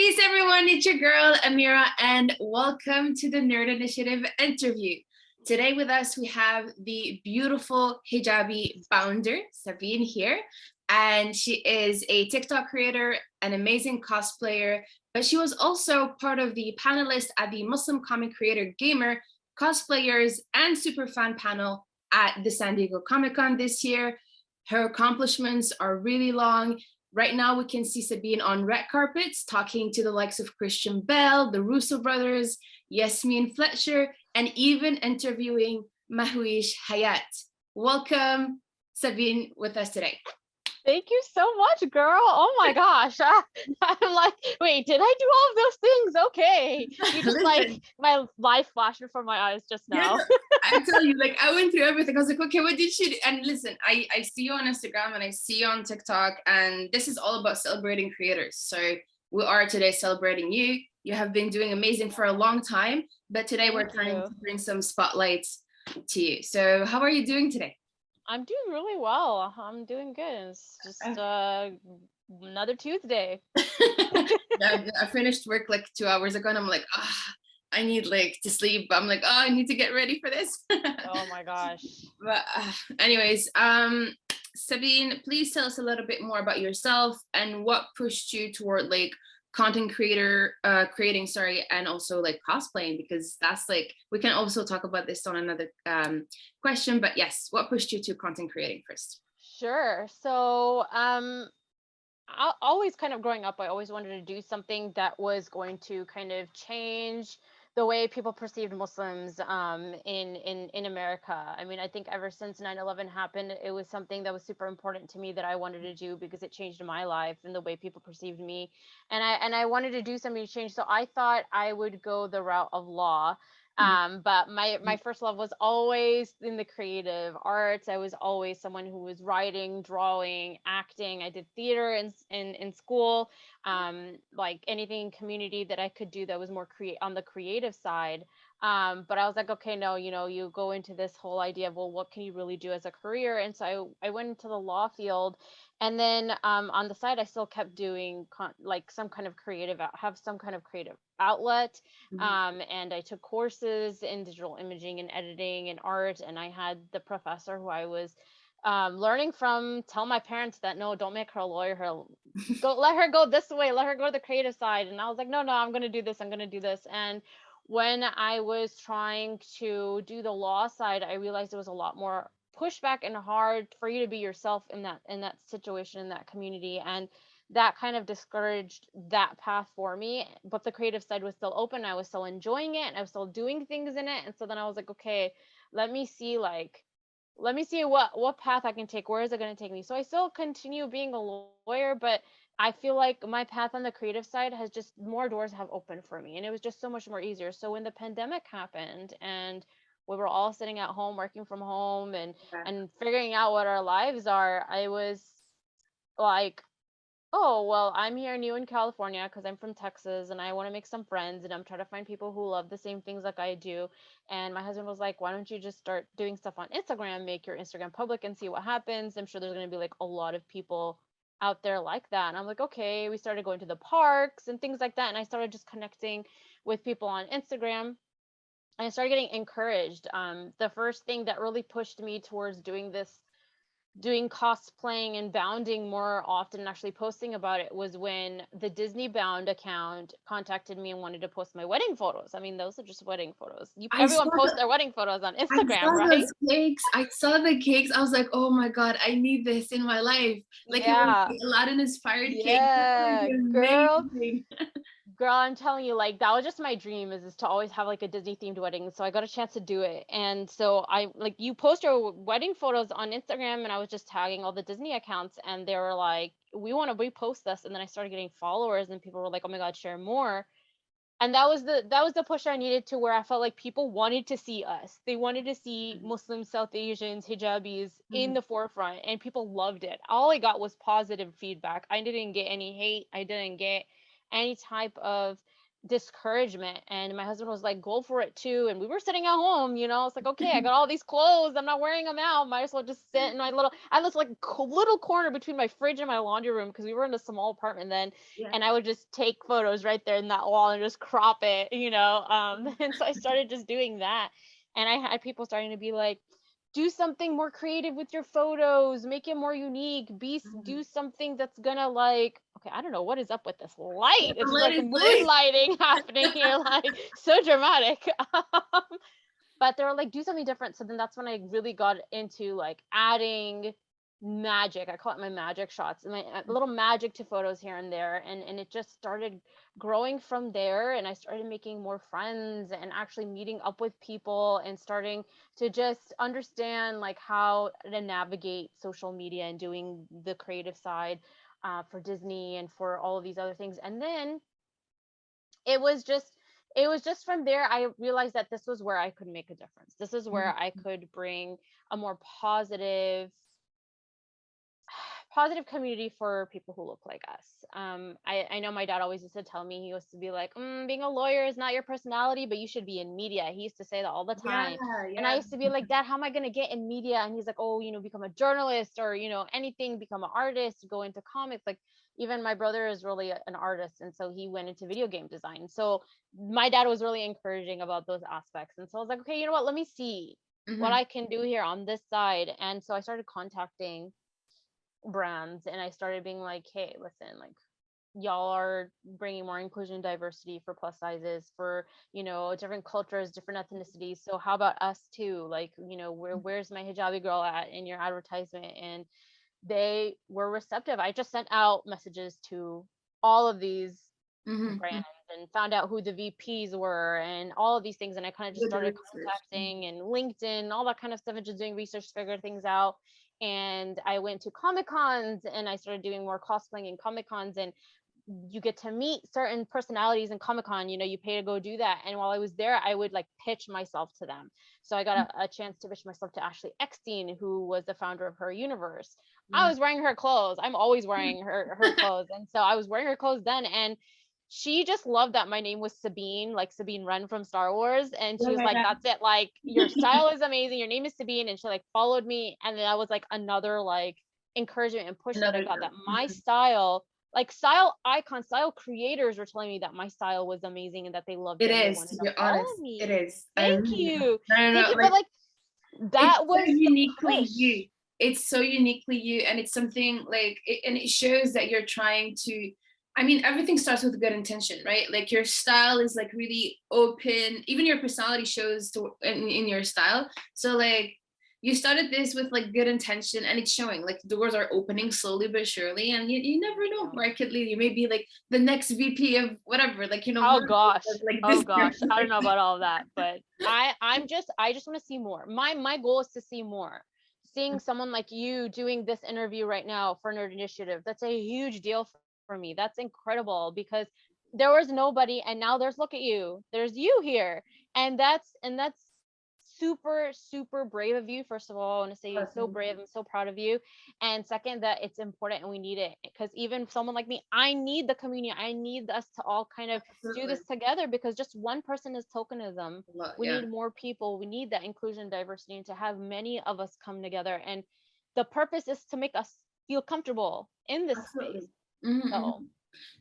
Peace, everyone. It's your girl, Amira, and welcome to the Nerd Initiative interview. Today with us, we have the beautiful Hijabi founder, Sabine, here. And she is a TikTok creator, an amazing cosplayer, but she was also part of the panelist at the Muslim Comic Creator Gamer Cosplayers and Superfan panel at the San Diego Comic-Con this year. Her accomplishments are really long. Right now, we can see Sabine on red carpets talking to the likes of Christian Bale, the Russo brothers, Yasmin Fletcher, and even interviewing Mahuish Hayat. Welcome, Sabine, with us today. Thank you so much, girl. Oh my gosh. I'm like, wait, did I do all of those things? Okay. You just like my life flashed before my eyes just now. Yeah, I tell you, like I went through everything. I was like, okay, what did she do? And listen, I see you on Instagram and I see you on TikTok, and this is all about celebrating creators. So we are today celebrating you. You have been doing amazing for a long time, but today we're trying to bring some spotlights to you. So how are you doing today? I'm doing really well. I'm doing good. It's just another Tuesday. I finished work like 2 hours ago and I'm like, I need like to sleep. I'm like, I need to get ready for this. Oh my gosh. But anyways, Sabine, please tell us a little bit more about yourself and what pushed you toward like content creating, and also like cosplaying, because that's like, we can also talk about this on another question, but yes, what pushed you to content creating first? Sure. So always kind of growing up, I always wanted to do something that was going to kind of change the way people perceived Muslims in America. I mean, I think ever since 9/11 happened, it was something that was super important to me that I wanted to do because it changed my life and the way people perceived me. And I wanted to do something to change. So I thought I would go the route of law. But my first love was always in the creative arts. I was always someone who was writing, drawing, acting. I did theater in school, like anything in community that I could do that was more on the creative side. But I was like, okay, no, you go into this whole idea of, well, what can you really do as a career? And so I went into the law field. And then on the side, I still kept doing like some kind of have some kind of creative outlet. And I took courses in digital imaging and editing and art. And I had the professor who I was learning from tell my parents that, no, don't make her a lawyer. Let her go this way. Let her go to the creative side. And I was like, no, I'm going to do this. I'm going to do this. And when I was trying to do the law side, I realized it was a lot more pushback and hard for you to be yourself in that situation, in that community. And that kind of discouraged that path for me. But the creative side was still open. I was still enjoying it and I was still doing things in it. And so then I was like, okay, let me see what path I can take. Where is it going to take me? So I still continue being a lawyer, but I feel like my path on the creative side has just more doors have opened for me, and it was just so much more easier. So when the pandemic happened and we were all sitting at home working from home and figuring out what our lives are, I was like, oh, well, I'm here new in California because I'm from Texas and I want to make some friends and I'm trying to find people who love the same things like I do. And my husband was like, why don't you just start doing stuff on Instagram, make your Instagram public and see what happens? I'm sure there's going to be like a lot of people out there like that. And I'm like, okay. We started going to the parks and things like that. And I started just connecting with people on Instagram. And I started getting encouraged. The first thing that really pushed me towards doing cosplaying and bounding more often and actually posting about it was when the Disney Bound account contacted me and wanted to post my wedding photos. I mean, those are just wedding photos. Everyone posts their wedding photos on Instagram, right? Those cakes. I saw the cakes. I was like, oh my God, I need this in my life. Like it was like Aladdin inspired cake. Yeah, girl. Girl, I'm telling you, like that was just my dream is to always have like a Disney themed wedding. So I got a chance to do it. And so I like you post your wedding photos on Instagram and I was just tagging all the Disney accounts and they were like, we want to repost this. And then I started getting followers and people were like, oh my God, share more. And that was the push I needed to where I felt like people wanted to see us. They wanted to see Muslims, South Asians, hijabis in the forefront and people loved it. All I got was positive feedback. I didn't get any hate. I didn't get any type of discouragement, and my husband was like, go for it too, and we were sitting at home, it's like, okay, I got all these clothes, I'm not wearing them out, might as well just sit in my little, I was like little corner between my fridge and my laundry room, because we were in a small apartment then, Yeah. and I would just take photos right there in that wall and just crop it, and so I started just doing that, and I had people starting to be like, do something more creative with your photos, make it more unique, do something that's gonna like, okay, I don't know what is up with this light, it's Let like it mood play. lighting happening here, like so dramatic. But they were like, do something different. So then that's when I really got into like adding magic. I call it my magic shots, my little magic to photos here and there. And it just started growing from there. And I started making more friends and actually meeting up with people and starting to just understand like how to navigate social media and doing the creative side for Disney and for all of these other things. And then it was just from there I realized that this was where I could make a difference. This is where I could bring a more positive community for people who look like us. I know my dad always used to tell me, he used to be like, being a lawyer is not your personality, but you should be in media. He used to say that all the Yeah, time. And I yeah. used to be like, Dad, how am I going to get in media? And he's like, oh, become a journalist or, anything, become an artist, go into comics. Like, even my brother is really an artist. And so he went into video game design. So my dad was really encouraging about those aspects. And so I was like, okay, you know what? Let me see what Hmm. I can do here on this side. And so I started contacting brands and I started being like, hey, listen, like y'all are bringing more inclusion and diversity for plus sizes, for different cultures, different ethnicities, so how about us too? Like, where's my hijabi girl at in your advertisement? And they were receptive. I just sent out messages to all of these Hmm. brands and found out who the VPs were and all of these things, and I kind of just With the started research. contacting and LinkedIn, all that kind of stuff, and just doing research to figure things out. And I went to Comic Cons and I started doing more cosplaying in Comic Cons, and you get to meet certain personalities in Comic Con, you pay to go do that. And while I was there, I would like pitch myself to them. So I got a chance to pitch myself to Ashley Eckstein, who was the founder of Her Universe. I Yeah. was wearing her clothes. I'm always wearing her clothes. And so I was wearing her clothes then. And she just loved that my name was Sabine, like Sabine Wren from Star Wars. And she was like, Yeah. that's it. Like, your style is amazing. Your name is Sabine. And she like followed me. And then that was like another like encouragement and push that I Another got, girl. that my style, like style icons, style creators were telling me that my style was amazing and that they loved It it and they is, wanted to to be follow honest. It me. is. I Thank really, you. no, no, Thank no. you. But Like, like it's that so was the uniquely push. you. It's so uniquely you, and it's something like, and it shows that you're trying to. I mean, everything starts with good intention, right? Like your style is like really open. Even your personality shows in your style. So like, you started this with like good intention, and it's showing. Like doors are opening slowly but surely, and you never know Yeah. where it could lead. You may be like the next VP of whatever, like Oh Marvel, gosh. like Oh this. gosh. I don't know about all that, but I just want to see more. My goal is to see more. Seeing someone like you doing this interview right now for Nerd Initiative, that's a huge deal for me. That's incredible because there was nobody and now there's, look at you. There's you here. And that's super super brave of you. First of all, I want to say you're so brave. I'm so proud of you. And second, that it's important and we need it, because even someone like me, I need the community. I need us to all kind of do Absolutely. this together, because just one person is tokenism. We Yeah. need more people. We need that inclusion and diversity, and to have many of us come together. And the purpose is to make us feel comfortable in this space. Absolutely. Hmm. So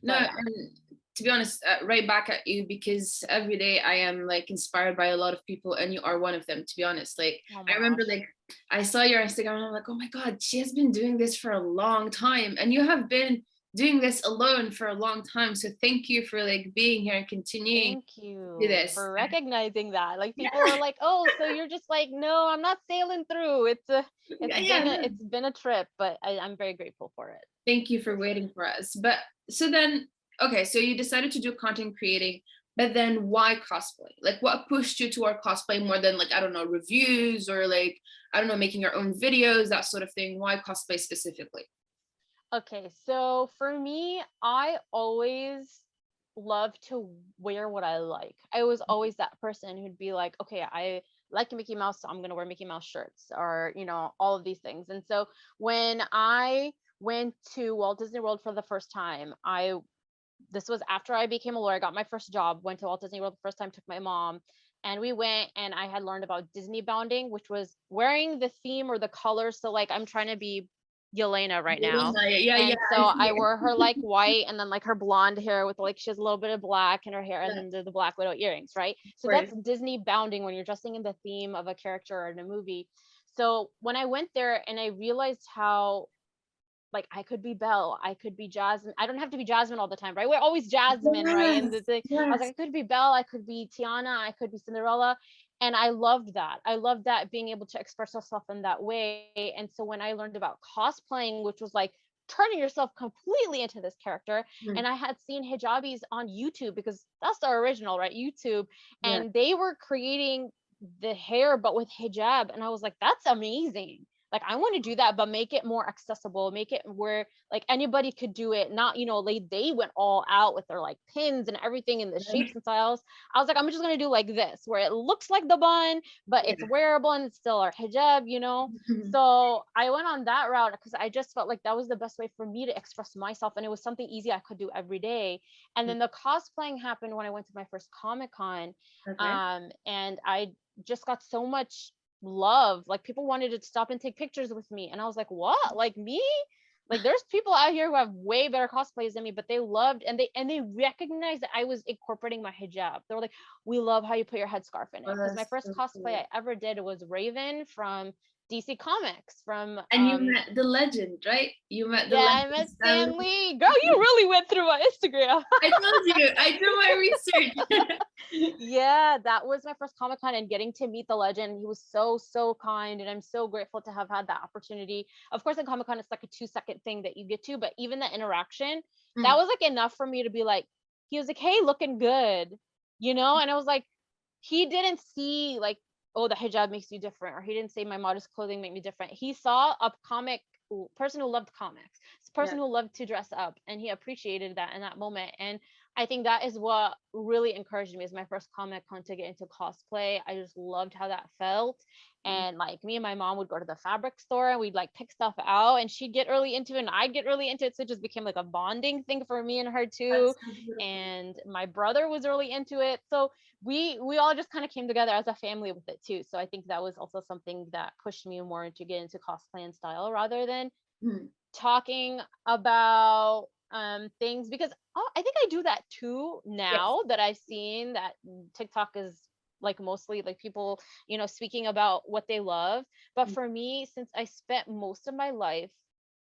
No, yeah. and to be honest, right back at you, because every day I am like inspired by a lot of people, and you are one of them. To be honest, like Oh I my remember, gosh. like I saw your Instagram, and I'm like, oh my God, she has been doing this for a long time, and you have been doing this alone for a long time. So thank you for like being here and continuing Thank to do you this. for recognizing that. Like, people Yeah, are like, "Oh, so you're just like, no, I'm not sailing through." It's yeah, been yeah. a it's been a trip, but I'm very grateful for it. Thank you for waiting for us. But so then, okay, so you decided to do content creating, but then why cosplay? Like, what pushed you toward cosplay more than, like, I don't know, reviews or like, I don't know, making your own videos, that sort of thing? Why cosplay specifically? Okay, so for me, I always love to wear what I like. I was always that person who'd be like, okay, I like Mickey Mouse, so I'm gonna wear Mickey Mouse shirts, or all of these things. And so when I went to Walt Disney World for the first time, I this was after I became a lawyer. I got my first job, went to Walt Disney World the first time, took my mom, and we went, and I had learned about Disney bounding, which was wearing the theme or the colors. So like I'm trying to be Yelena right now. Yeah, yeah, And so I I see wore her like white and then like her blonde hair with like she has a little bit of black in her hair, and yeah, then the Black Widow earrings, right? of So course. that's Disney bounding when you're dressing in the theme of a character or in a movie. So when I went there and I realized how like I could be Belle, I could be Jasmine. I don't have to be Jasmine all the time, right? We're always Jasmine, right? And Yes, the thing, I was like, yes. I could be Belle, I could be Tiana, I could be Cinderella. And I loved that. I loved that being able to express yourself in that way. And so when I learned about cosplaying, which was like turning yourself completely into this character, Mm, and I had seen hijabis on YouTube because that's the original, right? YouTube. yeah, And they were creating the hair but with hijab, and I was like, that's amazing. Like I want to do that, but make it more accessible, make it where like anybody could do it, not, you know, they went all out with their like pins and everything in the shapes right. and styles. I was like, I'm just going to do like this where it looks like the bun but it's Yeah. wearable and it's still our hijab, you know. So I went on that route because I just felt like that was the best way for me to express myself, and it was something easy I could do every day. And then the cosplaying happened when I went to my first Comic-Con. Okay. And I just got so much love. Like people wanted to stop and take pictures with me, and I was like, what, like me? Like there's people out here who have way better cosplays than me, but they loved and they recognized that I was incorporating my hijab. They were like, we love how you put your headscarf in it, Oh, because my that's first so cosplay cool. I ever did was Raven from DC Comics from And you met the legend, right? You met the yeah, I legend, met Stan Stan Lee. Lee. Girl, you really went through my Instagram. I told you, I do my research. Yeah, that was my first Comic Con, and getting to meet the legend. He was so, so kind. And I'm so grateful to have had that opportunity. Of course, in Comic Con, it's like a 2-second thing that you get to, but even the interaction, that Mm, was like enough for me to be like, he was like, hey, looking good, you know? And I was like, he didn't see like, oh, the hijab makes you different, or he didn't say my modest clothing make me different. He saw a comic person who loved comics, this yeah. person who loved to dress up, and he appreciated that in that moment. And I think that is what really encouraged me. As my first Comic Con to get into cosplay, I just loved how that felt. Mm, And like me and my mom would go to the fabric store and we'd like pick stuff out, and she'd get really into it and I'd get really into it. So it just became like a bonding thing for me and her too. that's so beautiful. And my brother was really into it. So we all just kind of came together as a family with it too. So I think that was also something that pushed me more to get into cosplay and style rather than Mm, talking about things, because I think I do that too yes. now that I've seen that TikTok is like mostly like people, you know, speaking about what they love. But Mm, for me, since I spent most of my life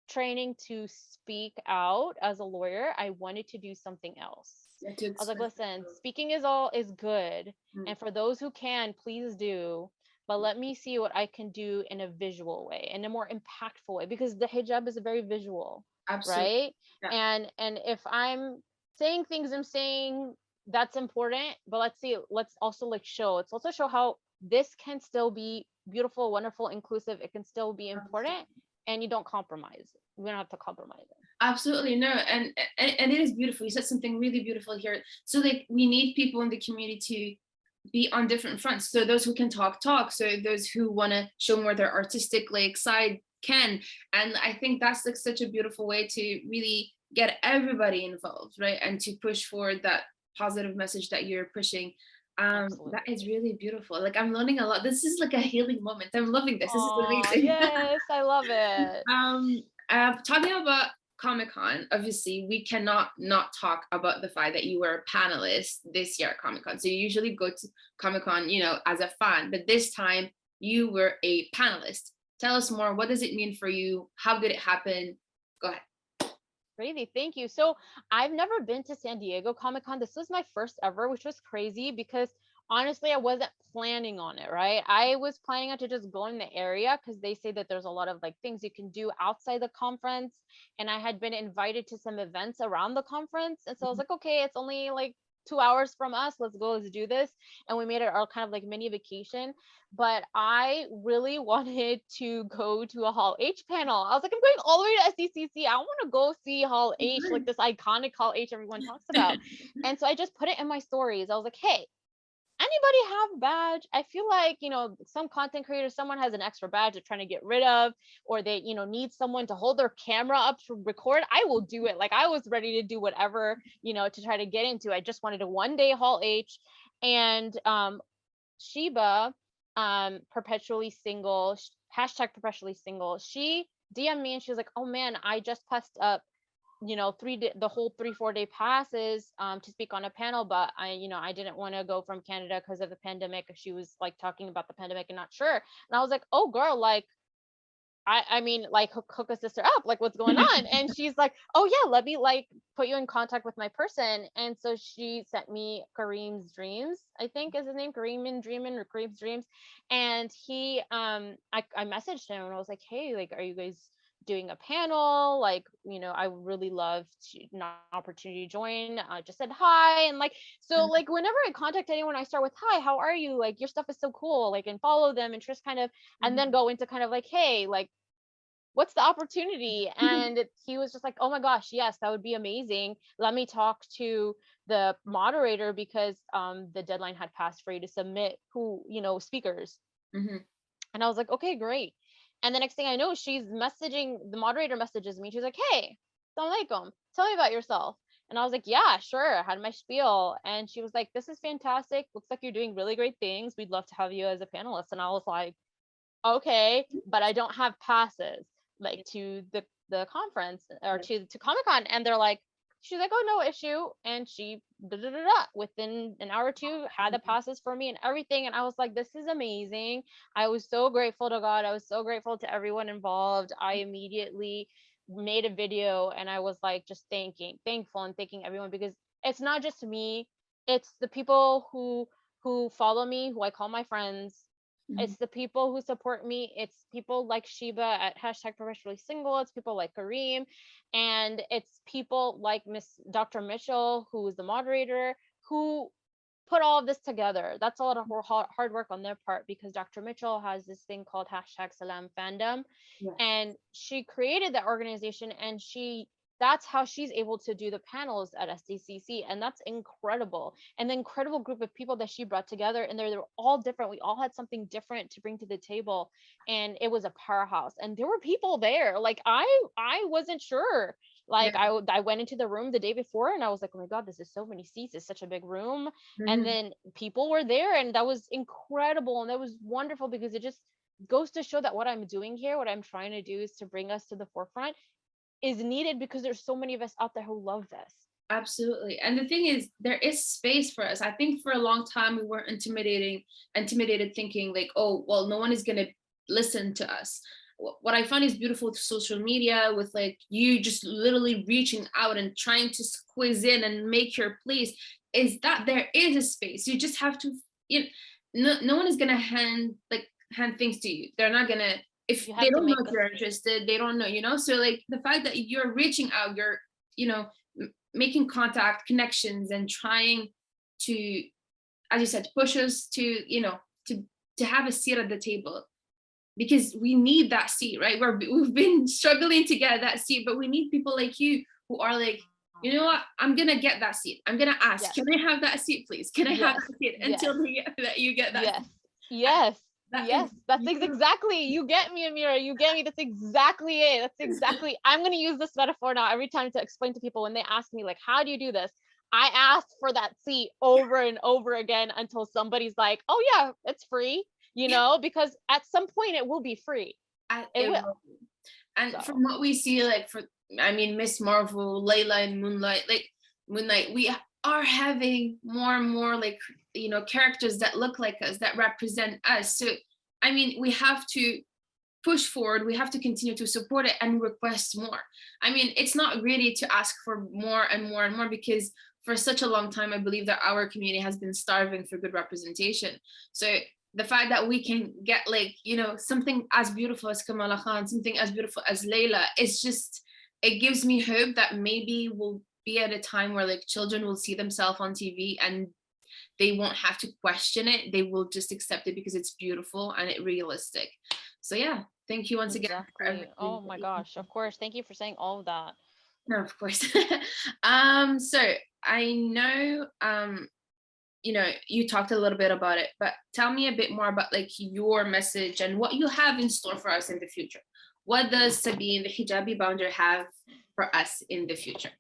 training to speak out as a lawyer, I wanted to do something else. yeah, to I was like, express listen, yourself. speaking is all is good. Mm, And for those who can, please do. But let me see what I can do in a visual way, in a more impactful way, because the hijab is a very visual, absolutely. right? Yeah. And if I'm saying things I'm saying, that's important. But let's see, let's also like show, let's also show how this can still be beautiful, wonderful, inclusive. It can still be important, Absolutely. and you don't compromise. We don't have to compromise it. Absolutely, no, and it is beautiful. You said something really beautiful here. So like we need people in the community to be on different fronts. So those who can talk. So those who want to show more their artistic like side can. And I think that's like such a beautiful way to really get everybody involved, right? And to push forward that positive message that you're pushing. That is Absolutely. really beautiful. Like I'm learning a lot. This is like a healing moment. I'm loving this. This is Oh, amazing. yes, I love it. Um, talking about Comic Con, obviously, we cannot not talk about the fact that you were a panelist this year at Comic Con. So you usually go to Comic Con, you know, as a fan, but this time you were a panelist. Tell us more. What does it mean for you? How did it happen? Go ahead. Crazy. Thank you. So I've never been to San Diego Comic Con. This was my first ever, which was crazy because honestly, I wasn't planning on it, right? I was planning on to just go in the area because they say that there's a lot of like things you can do outside the conference. And I had been invited to some events around the conference. And so I was like, okay, it's only like 2 hours from us. Let's go, let's do this. And we made it our kind of like mini vacation. But I really wanted to go to a Hall H panel. I was like, I'm going all the way to SDCC. I want to go see Hall H, like this iconic Hall H everyone talks about. And so I just put it in my stories. I was like, hey, anybody have a badge? I feel like, some content creators, someone has an extra badge they're trying to get rid of, or they, need someone to hold their camera up to record. I will do it. Like I was ready to do whatever, to try to get into. I just wanted a 1 day Hall H. And Sheba, perpetually single, hashtag perpetually single. She DM'd me and she was like, "Oh man, I just passed up, the whole 3-4 day passes to speak on a panel, but I didn't want to go from Canada because of the pandemic." She was like talking about the pandemic and not sure. And I was like, "Oh girl, like I mean, like hook a sister up, like what's going on?" And she's like, "Oh yeah, let me like put you in contact with my person." And so she sent me Kareem's Dreams, I think is his name, Kareem's Dreams. And he I messaged him and I was like, "Hey, like are you guys doing a panel? Like, I would really love an opportunity to join." I just said hi. And like, so like whenever I contact anyone, I start with, "Hi, how are you? Like your stuff is so cool," like, and follow them and just kind of, and then go into kind of like, "Hey, like what's the opportunity?" And he was just like, "Oh my gosh, yes, that would be amazing. Let me talk to the moderator because the deadline had passed for you to submit speakers." Mhm. And I was like, "Okay, great." And the next thing I know, the moderator messages me. She's like, "Hey, assalamu alaikum, tell me about yourself." And I was like, "Yeah, sure." I had my spiel. And she was like, "This is fantastic. Looks like you're doing really great things. We'd love to have you as a panelist." And I was like, "Okay, but I don't have passes like to the conference or to Comic-Con." And they're like, she's like, "Oh, no issue." And she within an hour or two had the passes for me and everything. And I was like, "This is amazing." I was so grateful to God. I was so grateful to everyone involved. I immediately made a video and I was like just thankful and thanking everyone, because it's not just me, it's the people who follow me, who I call my friends. Mhm. It's the people who support me. It's people like Sheba at hashtag professionally single. It's people like Kareem. And it's people like Miss Dr. Mitchell, who is the moderator, who put all of this together. That's a lot of hard work on their part, because Dr. Mitchell has this thing called hashtag Salam Fandom, Yes. and she created that organization, and that's how she's able to do the panels at SDCC. And that's incredible. And the incredible group of people that she brought together, and they're all different. We all had something different to bring to the table, and it was a powerhouse. And there were people there. Like I wasn't sure. Yeah. Like I went into the room the day before and I was like, "Oh my God, this is so many seats. It's such a big room." And Mhm. then people were there, and that was incredible. And that was wonderful, because it just goes to show that what I'm doing here, what I'm trying to do, is to bring us to the forefront, is needed, because there's so many of us out there who love this. Absolutely. And the thing is, there is space for us. I think for a long time we were intimidated, thinking like, oh, well, no one is gonna listen to us. What I find is beautiful with social media, with like you just literally reaching out and trying to squeeze in and make your place, is that there is a space. You just have to, you know, no one is gonna hand things to you. They're not gonna, if You they have to don't know make if this. you're interested, they don't know, so like the fact that you're reaching out, you're, you know making contact, connections, and trying to, as you said, push us to, to have a seat at the table, because we need that seat, right? We've been struggling to get that seat, but we need people like you who are like, you know what, I'm gonna get that seat. I'm gonna ask, Yes. can I have that seat, please? Can I have Yes. that seat Yes. until that you get that Yes. seat? Yes. That is Yes. That's beautiful. exactly. You get me, Amira. You get me. That's exactly it. That's exactly. I'm going to use this metaphor now every time to explain to people when they ask me, like, "How do you do this?" I ask for that seat over and over again until somebody's like, "Oh, yeah, it's free," because at some point it will be free. It It will. will. And from So, what we see, like, I mean, Miss Marvel, Layla, and Moonlight, we are having more and more, like, characters that look like us, that represent us. So, I mean, we have to push forward. We have to continue to support it and request more. I mean, it's not really to ask for more and more and more, because for such a long time, I believe that our community has been starving for good representation. So the fact that we can get, like, something as beautiful as Kamala Khan, something as beautiful as Layla, it gives me hope that maybe we'll be at a time where, like, children will see themselves on TV and they won't have to question it. They will just accept it because it's beautiful and it realistic. So yeah, thank you once again for exactly. everything Oh that my you. gosh. Of course. Thank you for saying all of that. No, of course. So I know you know, you talked a little bit about it, but tell me a bit more about like your message and what you have in store for us in the future. What does Sabine, the hijabi bounder, have for us in the future?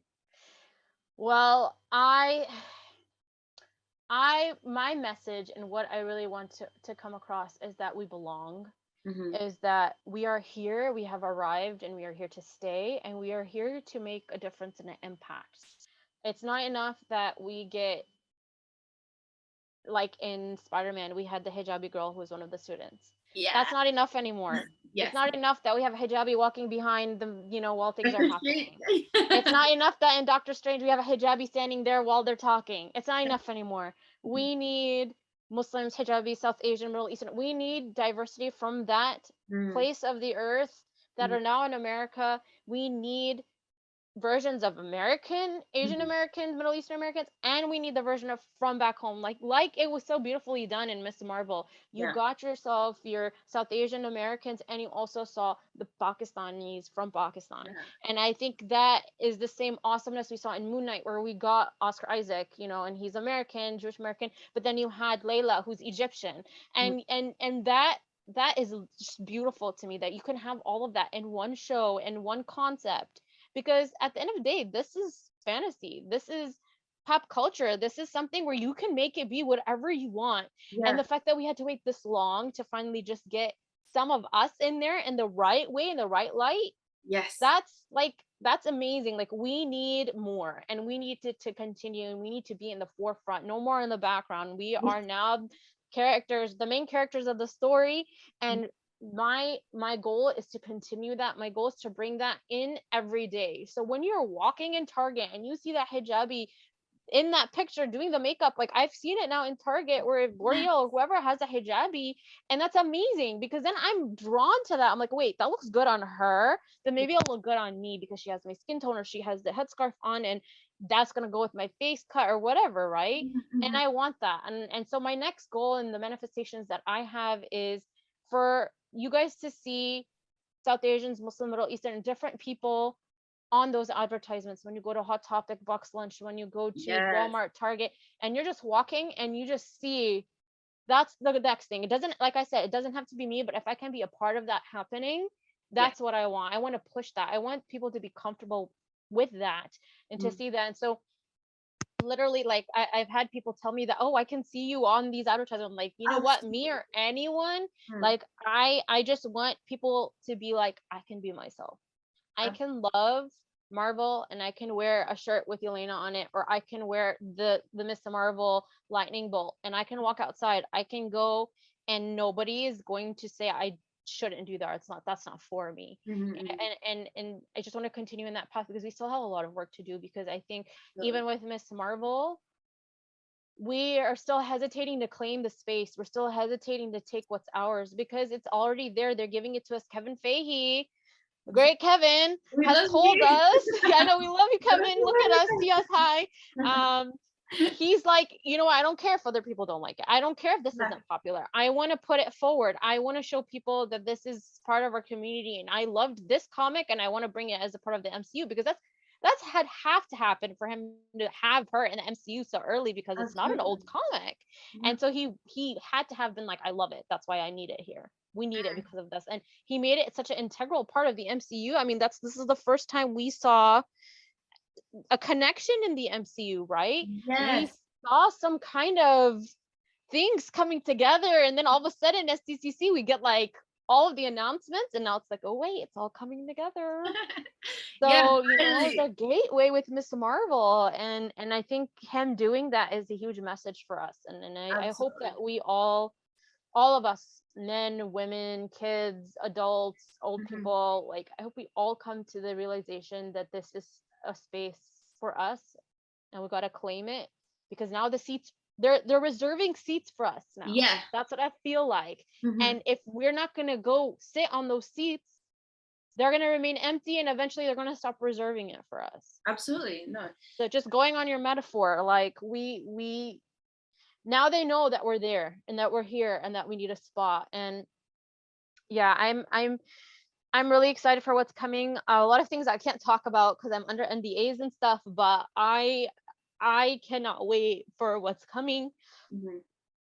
Well, my message and what I really want to come across is that we belong, Mm-hmm. is that we are here, we have arrived, and we are here to stay, and we are here to make a difference and an impact. It's not enough that we get, like in Spider-Man, we had the hijabi girl who was one of the students. Yeah. That's not enough anymore. It's Yes. not enough that we have a hijabi walking behind them, while things are Dr. Street. happening. It's not enough that in Doctor Strange we have a hijabi standing there while they're talking. It's not enough anymore. We need Muslims, hijabi, South Asian, Middle Eastern. We need diversity from that Mm-hmm. place of the earth that are now in America. We need versions of American, Asian Mm-hmm. Americans, Middle Eastern Americans, and we need the version of from back home. Like it was so beautifully done in Miss Marvel. You Yeah. got yourself your South Asian Americans, and you also saw the Pakistanis from Pakistan. Yeah. And I think that is the same awesomeness we saw in Moon Knight, where we got Oscar Isaac, and he's American, Jewish American, but then you had Layla, who's Egyptian, and that is just beautiful to me, that you can have all of that in one show and one concept, because at the end of the day, this is fantasy, this is pop culture, this is something where you can make it be whatever you want. And Yeah. the fact that we had to wait this long to finally just get some of us in there in the right way, in the right light, Yes. that's amazing. Like, we need more, and we need to continue, and we need to be in the forefront, no more in the background. We are now characters, the main characters of the story. And my goal is to continue that. My goal is to bring that in every day. So when you're walking in Target and you see that hijabi in that picture doing the makeup, like I've seen it now in Target where L'Oreal or whoever has a hijabi, and that's amazing, because then I'm drawn to that. I'm like, wait, that looks good on her, then maybe it'll look good on me because she has my skin tone, or she has the headscarf on, and that's gonna go with my face cut or whatever, right? And Mm-hmm. I want that. And so my next goal and the manifestations that I have is for you guys to see South Asians, Muslim, Middle Eastern, different people on those advertisements when you go to Hot Topic, Box Lunch, when you go to Yes. Walmart, Target, and you're just walking and you just see. That's the next thing. It doesn't, like I said, it doesn't have to be me, but if I can be a part of that happening, Yes. that's what I want. I want to push that. I want people to be comfortable with that and to see that. And so literally, like I've had people tell me that, oh, I can see you on these advertisements. I'm like, you know what, me or anyone, Mm-hmm. like I just want people to be like, I can be myself. I can love Marvel, and I can wear a shirt with Yelena on it, or I can wear the Miss Marvel lightning bolt, and I can walk outside. I can go, and nobody is going to say I shouldn't do that. That's not for me. Mm-hmm. And I just want to continue in that path, because we still have a lot of work to do, because I think even with Miss Marvel, we are still hesitating to claim the space. We're still hesitating to take what's ours, because it's already there. They're giving it to us. Kevin Feige, the great Kevin, We has love told you. us, I know we love you, Kevin. Look at us, see us high. Um, he's like, you know what? I don't care if other people don't like it. I don't care if this isn't popular. I want to put it forward. I want to show people that this is part of our community. And I loved this comic, and I want to bring it as a part of the MCU, because that's had have to happen for him to have her in the MCU so early, because it's not an old Absolutely. comic. Yeah. And so he had to have been like, I love it. That's why I need it here. We need it because of this. And he made it such an integral part of the MCU. I mean, this is the first time we saw a connection in the MCU, right? We Yes. saw some kind of things coming together, and then all of a sudden SDCC we get like all of the announcements, and now it's like, oh wait, it's all coming together. Yeah, So finally. the gateway with Miss Marvel, and I think him doing that is a huge message for us. And I hope Absolutely. that we all of us, men, women, kids, adults, old Mhm. people, like I hope we all come to the realization that this is a space for us, and we got to claim it, because now the seats, they're reserving seats for us now. Yeah. That's what I feel like. Mhm. And if we're not going to go sit on those seats, they're going to remain empty, and eventually they're going to stop reserving it for us. Absolutely. No. So just going on your metaphor, like we now they know that we're there and that we're here and that we need a spot. And yeah, I'm really excited for what's coming. A lot of things I can't talk about because I'm under NDAs and stuff, but I cannot wait for what's coming. Mhm.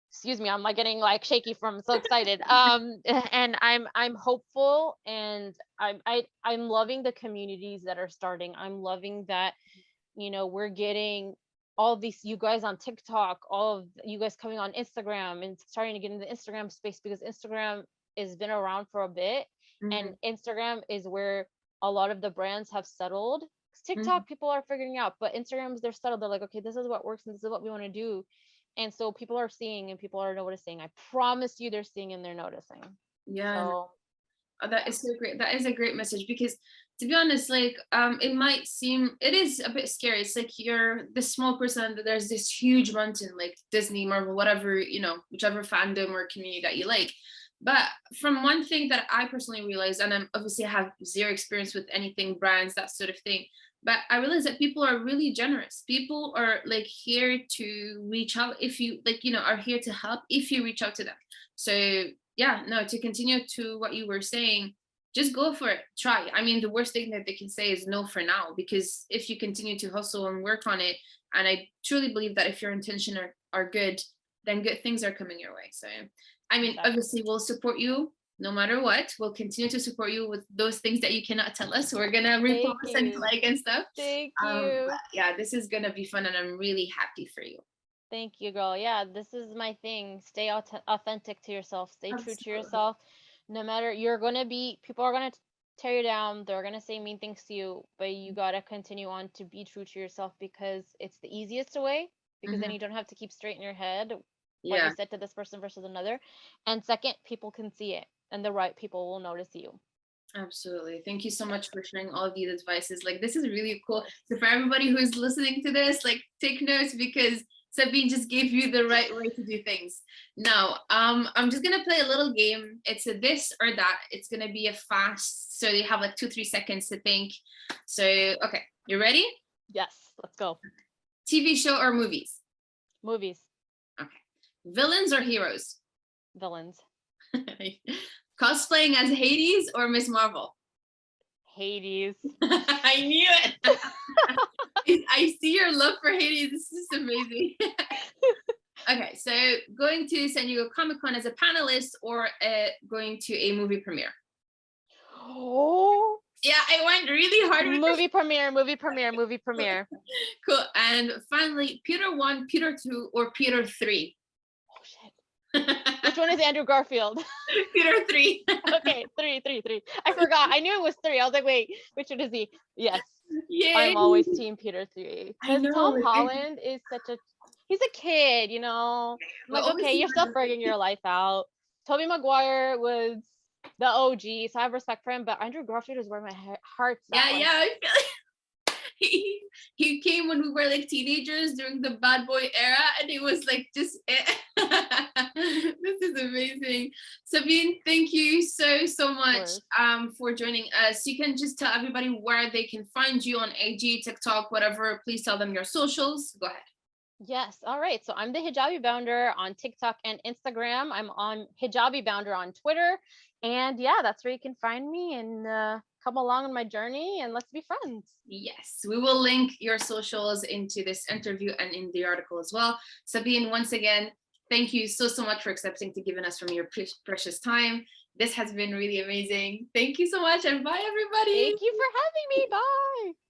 Excuse me, I'm like getting like shaky from so excited. And I'm hopeful, and I'm loving the communities that are starting. I'm loving that, we're getting all these you guys on TikTok, all of you guys coming on Instagram and starting to get in the Instagram space, because Instagram has been around for a bit, and Mhm. Instagram is where a lot of the brands have settled. 'Cause Mhm. TikTok people are figuring out, but Instagrams, they're settled. They're like, okay, this is what works and this is what we want to do. And so people are seeing and people are noticing. I promise you they're seeing and they're noticing. Yeah, So oh, that yeah. is so great. That is a great message because, to be honest, like it might seem it is a bit scary. It's like you're this small person that there's this huge mountain like Disney, Marvel, whatever, whichever fandom or community that you like. But from one thing that I personally realized, and I'm obviously I have zero experience with anything brands, that sort of thing. But I realized that people are really generous. People are like here to reach out if you like, are here to help if you reach out to them. So yeah, no, to continue to what you were saying, just go for it. Try. I mean, the worst thing that they can say is no for now, because if you continue to hustle and work on it, and I truly believe that if your intention are good, then good things are coming your way. So, I mean, Exactly. obviously, we'll support you no matter what. We'll continue to support you with those things that you cannot tell us. We're gonna Thank repost and you. like and stuff. Thank But you. yeah, this is gonna be fun, and I'm really happy for you. Thank you, girl. Yeah, this is my thing. Stay authentic to yourself. Stay true to Absolutely. yourself. No matter, you're gonna be, people are gonna tear you down. They're gonna say mean things to you, but you gotta continue on to be true to yourself, because it's the easiest way. Because then Hmm. you don't have to keep straight in your head what you Yeah. said to this person versus another. And second, people can see it, and the right people will notice you. Absolutely. Thank you so much for sharing all of these advices. Like, this is really Of cool. course. So for everybody who is listening to this, like, take notes because Sabine just gave you the right way to do things. Now, I'm just gonna play a little game. It's a this or that. It's gonna be a fast, so you have like 2-3 seconds to think. So, okay, you ready? Yes, let's go. TV show or movies? Movies. Okay. Villains or heroes? Villains. Cosplaying as Hades or Miss Marvel? Hades. I knew it. I see your love for Hades. This is amazing. Okay, so going to San Diego Comic Con as a panelist or going to a movie premiere? Oh, Yeah, I went really hard with this. movie premiere, movie premiere, movie premiere. Cool. And finally, Peter 1, Peter 2, or Peter 3? Oh shit. Which one is Andrew Garfield? Peter 3. Okay, three. I forgot. I knew it was three. I was like, wait, which one is he? Yes. Yay. I'm always team Peter 3. I Because know. Tom Like, Holland is he's a kid, you know? I'm but like, okay, obviously, you're still frigging your life out. Tobey Maguire was the OG, so I have respect for him, but Andrew Garfield is where my heart's yeah, at. yeah. Like, I feel like he came when we were like teenagers during the bad boy era, and it was like just this is amazing. Sabine, thank you so of much course. for joining us. You can just tell everybody where they can find you on IG, TikTok, whatever. Please tell them your socials. Go ahead. Yes. All right. So I'm the Hijabi Bounder on TikTok and Instagram. I'm on Hijabi Bounder on Twitter. And yeah, that's where you can find me and come along on my journey and let's be friends. Yes, we will link your socials into this interview and in the article as well. Sabine, once again, thank you so much for accepting to giving us from your precious time. This has been really amazing. Thank you so much, and bye, everybody. Thank you for having me. Bye.